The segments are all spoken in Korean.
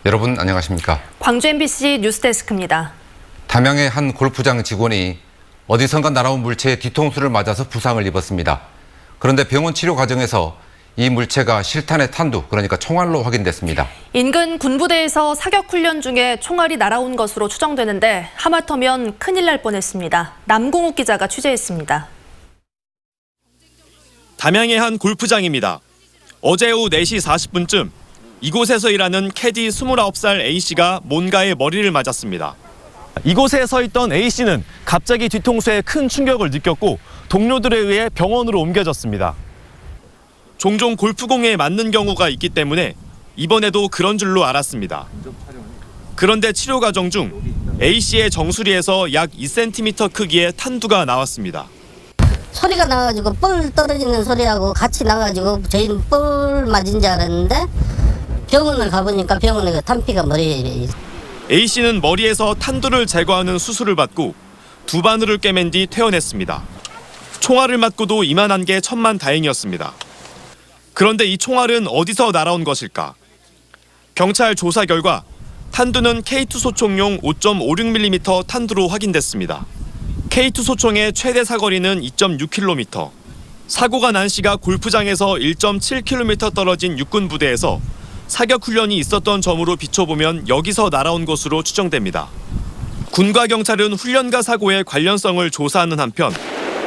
여러분 안녕하십니까? 광주 MBC 뉴스데스크입니다. 담양의 한 골프장 직원이 어디선가 날아온 물체의 뒤통수를 맞아서 부상을 입었습니다. 그런데 병원 치료 과정에서 이 물체가 실탄의 탄두, 그러니까 총알로 확인됐습니다. 인근 군부대에서 사격 훈련 중에 총알이 날아온 것으로 추정되는데 하마터면 큰일 날 뻔했습니다. 남궁욱 기자가 취재했습니다. 담양의 한 골프장입니다. 어제 오후 4시 40분쯤 이곳에서 일하는 캐디 29살 A씨가 뭔가에 머리를 맞았습니다. 이곳에 서 있던 A씨는 갑자기 뒤통수에 큰 충격을 느꼈고 동료들에 의해 병원으로 옮겨졌습니다. 종종 골프공에 맞는 경우가 있기 때문에 이번에도 그런 줄로 알았습니다. 그런데 치료 과정 중 A씨의 정수리에서 약 2cm 크기의 탄두가 나왔습니다. 소리가 나가지고 뻘 떨어지는 소리하고 같이 나가지고 저희는 뻘 맞은 줄 알았는데 병원을 가보니까 병원에 탄피가 머리에. A씨는 머리에서 탄두를 제거하는 수술을 받고 두 바늘을 꿰맨 뒤 퇴원했습니다. 총알을 맞고도 이만한 게 천만다행이었습니다. 그런데 이 총알은 어디서 날아온 것일까? 경찰 조사 결과 탄두는 K2 소총용 5.56mm 탄두로 확인됐습니다. K2 소총의 최대 사거리는 2.6km. 사고가 난 시가 골프장에서 1.7km 떨어진 육군 부대에서 사격 훈련이 있었던 점으로 비춰보면 여기서 날아온 것으로 추정됩니다. 군과 경찰은 훈련과 사고의 관련성을 조사하는 한편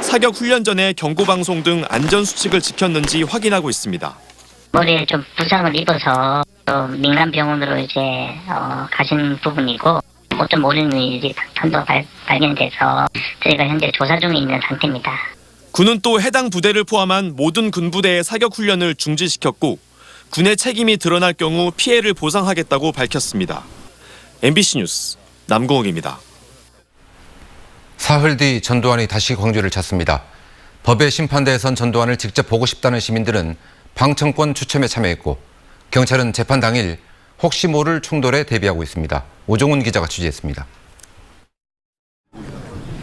사격 훈련 전에 경고 방송 등 안전 수칙을 지켰는지 확인하고 있습니다. 머리에 좀 부상을 입어서 민간 병원으로 가신 부분이고 5.56mm 탄두가 발견돼서 저희가 현재 조사 중에 있는 상태입니다. 군은 또 해당 부대를 포함한 모든 군부대의 사격 훈련을 중지시켰고 군의 책임이 드러날 경우 피해를 보상하겠다고 밝혔습니다. MBC 뉴스 남궁욱입니다. 사흘 뒤 전두환이 다시 광주를 찾습니다. 법의 심판대에선 전두환을 직접 보고 싶다는 시민들은 방청권 추첨에 참여했고 경찰은 재판 당일 혹시 모를 충돌에 대비하고 있습니다. 오종훈 기자가 취재했습니다.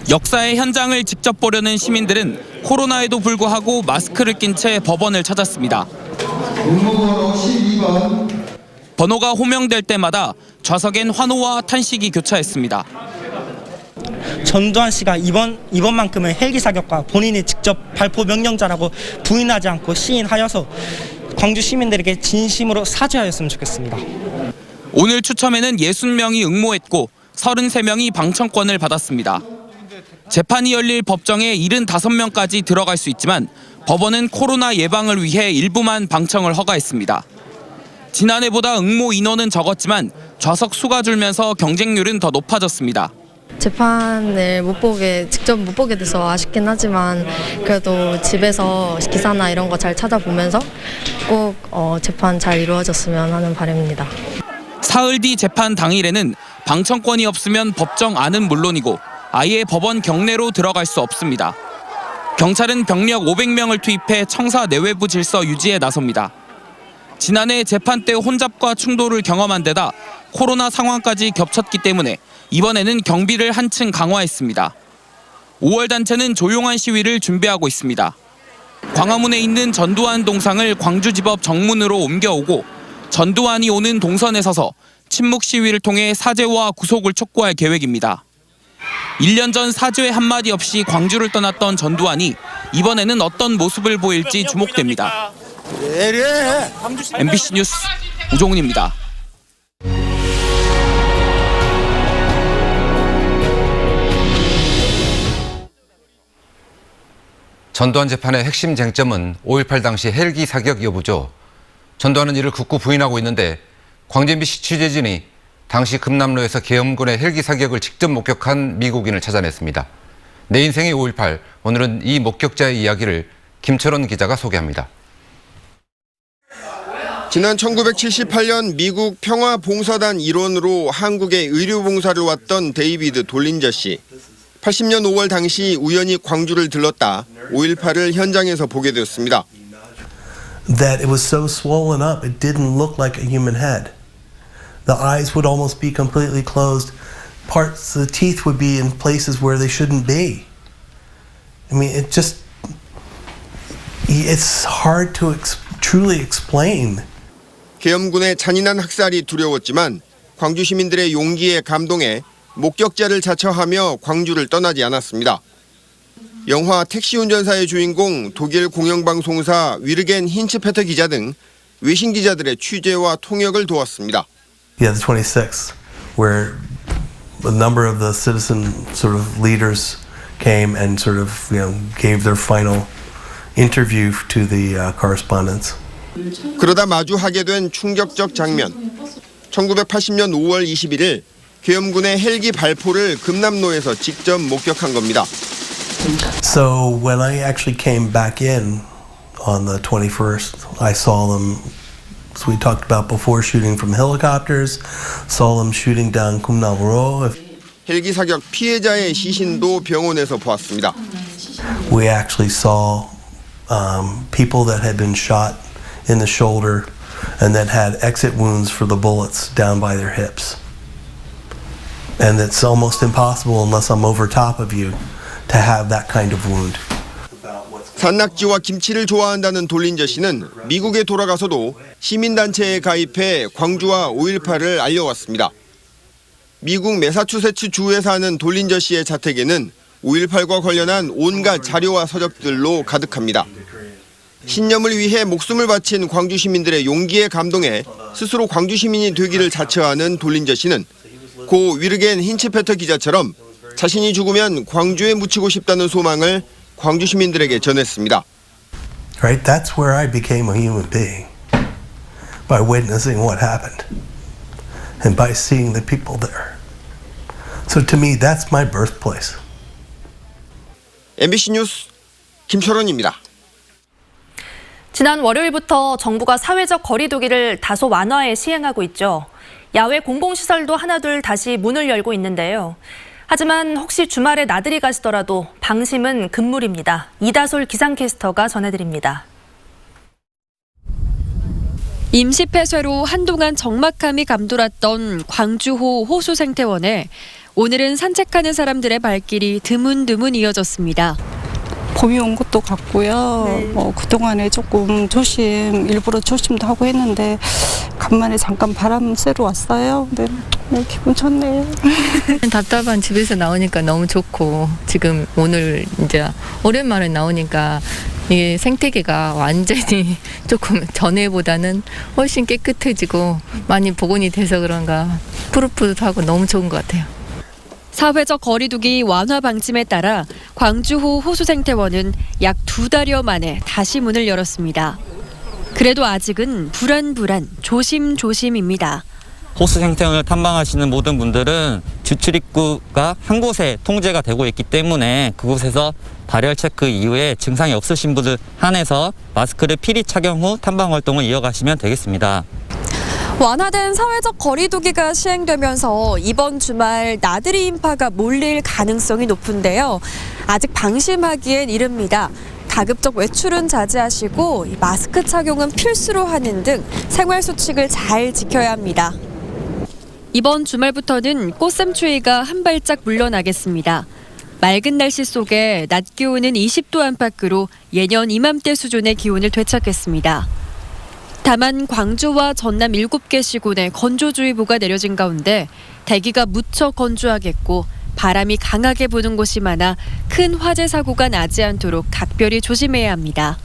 역사의 현장을 직접 보려는 시민들은 코로나에도 불구하고 마스크를 낀 채 법원을 찾았습니다. 번호 12번. 번호가 호명될 때마다 좌석엔 환호와 탄식이 교차했습니다. 전두환 씨가 이번만큼은 헬기 사격과 본인이 직접 발포 명령자라고 부인하지 않고 시인하여서 광주 시민들에게 진심으로 사죄하였으면 좋겠습니다. 오늘 추첨에는 60명이 응모했고 33명이 방청권을 받았습니다. 재판이 열릴 법정에 75명까지 들어갈 수 있지만 법원은 코로나 예방을 위해 일부만 방청을 허가했습니다. 지난해보다 응모 인원은 적었지만 좌석 수가 줄면서 경쟁률은 더 높아졌습니다. 재판을 직접 못 보게 돼서 아쉽긴 하지만 그래도 집에서 기사나 이런 거 잘 찾아보면서 꼭 재판 잘 이루어졌으면 하는 바람입니다. 사흘 뒤 재판 당일에는 방청권이 없으면 법정 안은 물론이고 아예 법원 경내로 들어갈 수 없습니다. 경찰은 병력 500명을 투입해 청사 내외부 질서 유지에 나섭니다. 지난해 재판 때 혼잡과 충돌을 경험한 데다 코로나 상황까지 겹쳤기 때문에 이번에는 경비를 한층 강화했습니다. 5월 단체는 조용한 시위를 준비하고 있습니다. 광화문에 있는 전두환 동상을 광주지법 정문으로 옮겨오고 전두환이 오는 동선에 서서 침묵 시위를 통해 사죄와 구속을 촉구할 계획입니다. 1년 전 사죄 한마디 없이 광주를 떠났던 전두환이 이번에는 어떤 모습을 보일지 주목됩니다. MBC 뉴스 우종훈입니다. 전두환 재판의 핵심 쟁점은 5.18 당시 헬기 사격 여부죠. 전두환은 이를 굳고 부인하고 있는데 광주 MBC 취재진이 당시 금남로에서 계엄군의 헬기 사격을 직접 목격한 미국인을 찾아냈습니다. 내 인생의 5.18, 오늘은 이 목격자의 이야기를 김철원 기자가 소개합니다. 지난 1978년 미국 평화봉사단 일원으로 한국에 의료봉사를 왔던 데이비드 돌린저 씨. 80년 5월 당시 우연히 광주를 들렀다 5.18을 현장에서 보게 되었습니다. That it was so swollen up, it didn't look like a human head. The eyes would almost be completely closed. The teeth would be in places where they shouldn't be. I mean, it's hard to truly explain. 계엄군의 잔인한 학살이 두려웠지만 광주 시민들의 용기에 감동해 목격자를 자처하며 광주를 떠나지 않았습니다. 영화 택시 운전사의 주인공 독일 공영방송사 위르겐 힌츠페터 기자 등 외신 기자들의 취재와 통역을 도왔습니다. Yeah, the 26th, where a number of the citizen sort of leaders came and sort of, gave their final interview to the correspondents. 그러다 마주하게 된 충격적 장면. 1980년 5월 21일 계엄군의 헬기 발포를 금남로에서 직접 목격한 겁니다. So when I actually came back in on the 21st, I saw them, as we talked about before, shooting from helicopters, saw them shooting down Kumnam-ro. 헬기 사격 피해자의 시신도 병원에서 보았습니다. We actually saw people that had been shot in the shoulder and that had exit wounds for the bullets down by their hips. And it's almost impossible unless I'm over top of you to have that kind of wound. 산낙지와 김치를 좋아한다는 돌린저 씨는 미국에 돌아가서도 시민단체에 가입해 광주와 5.18을 알려왔습니다. 미국 매사추세츠 주에 사는 돌린저 씨의 자택에는 5.18과 관련한 온갖 자료와 서적들로 가득합니다. 신념을 위해 목숨을 바친 광주 시민들의 용기에 감동해 스스로 광주 시민이 되기를 자처하는 돌린저 씨는 고 위르겐 힌츠페터 기자처럼 자신이 죽으면 광주에 묻히고 싶다는 소망을 광주 시민들에게 전했습니다. Right? That's where I became a human being. By witnessing what happened. And by seeing the people there. So to me, that's my birthplace. MBC 뉴스 김철원입니다. 지난 월요일부터 정부가 사회적 거리 두기를 다소 완화해 시행하고 있죠. 야외 공공시설도 하나둘 다시 문을 열고 있는데요. 하지만 혹시 주말에 나들이 가시더라도 방심은 금물입니다. 이다솔 기상캐스터가 전해드립니다. 임시 폐쇄로 한동안 적막함이 감돌았던 광주호 호수생태원에 오늘은 산책하는 사람들의 발길이 드문드문 이어졌습니다. 봄이 온 것도 같고요. 네. 그동안에 조금 일부러 조심도 하고 했는데 간만에 잠깐 바람 쐬러 왔어요. 네, 기분 좋네요. 답답한 집에서 나오니까 너무 좋고 지금 오늘 이제 오랜만에 나오니까 이 생태계가 완전히 조금 전에보다는 훨씬 깨끗해지고 많이 복원이 돼서 그런가 푸릇푸릇하고 너무 좋은 것 같아요. 사회적 거리두기 완화 방침에 따라 광주호 호수생태원은 약 2달여 만에 다시 문을 열었습니다. 그래도 아직은 불안불안, 조심조심입니다. 호수 생태원을 탐방하시는 모든 분들은 주출입구가 한 곳에 통제가 되고 있기 때문에 그곳에서 발열 체크 이후에 증상이 없으신 분들 한해서 마스크를 필히 착용 후 탐방 활동을 이어가시면 되겠습니다. 완화된 사회적 거리두기가 시행되면서 이번 주말 나들이 인파가 몰릴 가능성이 높은데요. 아직 방심하기엔 이릅니다. 가급적 외출은 자제하시고 마스크 착용은 필수로 하는 등 생활 수칙을 잘 지켜야 합니다. 이번 주말부터는 꽃샘추위가 한 발짝 물러나겠습니다. 맑은 날씨 속에 낮 기온은 20도 안팎으로 예년 이맘때 수준의 기온을 되찾겠습니다. 다만 광주와 전남 7개 시군에 건조주의보가 내려진 가운데 대기가 무척 건조하겠고 바람이 강하게 부는 곳이 많아 큰 화재 사고가 나지 않도록 각별히 조심해야 합니다.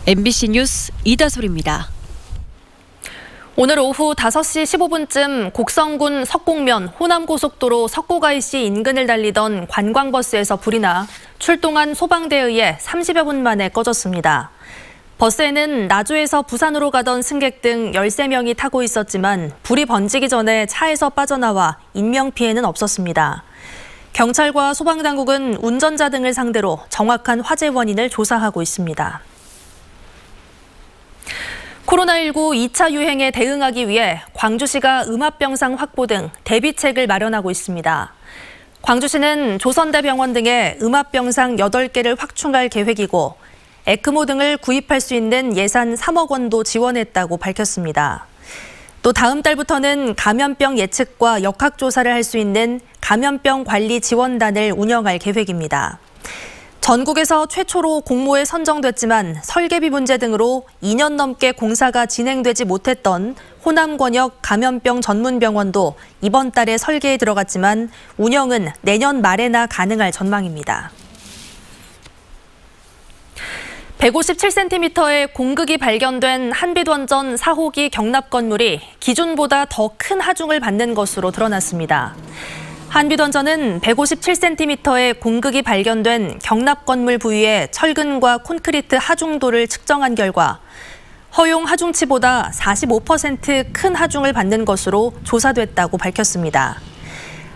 MBC 뉴스 이다솔입니다. 오늘 오후 5시 15분쯤 곡성군 석곡면 호남고속도로 석곡IC 인근을 달리던 관광버스에서 불이 나 출동한 소방대에 의해 30여 분 만에 꺼졌습니다. 버스에는 나주에서 부산으로 가던 승객 등 13명이 타고 있었지만 불이 번지기 전에 차에서 빠져나와 인명피해는 없었습니다. 경찰과 소방당국은 운전자 등을 상대로 정확한 화재 원인을 조사하고 있습니다. 코로나19 2차 유행에 대응하기 위해 광주시가 음압병상 확보 등 대비책을 마련하고 있습니다. 광주시는 조선대병원 등에 음압병상 8개를 확충할 계획이고 에크모 등을 구입할 수 있는 예산 3억 원도 지원했다고 밝혔습니다. 또 다음 달부터는 감염병 예측과 역학조사를 할 수 있는 감염병 관리 지원단을 운영할 계획입니다. 전국에서 최초로 공모에 선정됐지만 설계비 문제 등으로 2년 넘게 공사가 진행되지 못했던 호남권역 감염병 전문병원도 이번 달에 설계에 들어갔지만 운영은 내년 말에나 가능할 전망입니다. 157cm의 공극이 발견된 한빛원전 4호기 경납 건물이 기준보다 더 큰 하중을 받는 것으로 드러났습니다. 한빛원전은 157cm의 공극이 발견된 경납 건물 부위의 철근과 콘크리트 하중도를 측정한 결과 허용 하중치보다 45% 큰 하중을 받는 것으로 조사됐다고 밝혔습니다.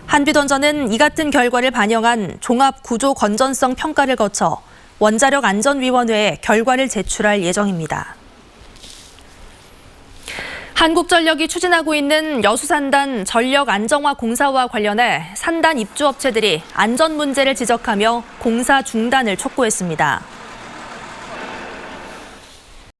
한빛원전은 이 같은 결과를 반영한 종합 구조 건전성 평가를 거쳐 원자력 안전위원회에 결과를 제출할 예정입니다. 한국전력이 추진하고 있는 여수산단 전력 안정화 공사와 관련해 산단 입주업체들이 안전 문제를 지적하며 공사 중단을 촉구했습니다.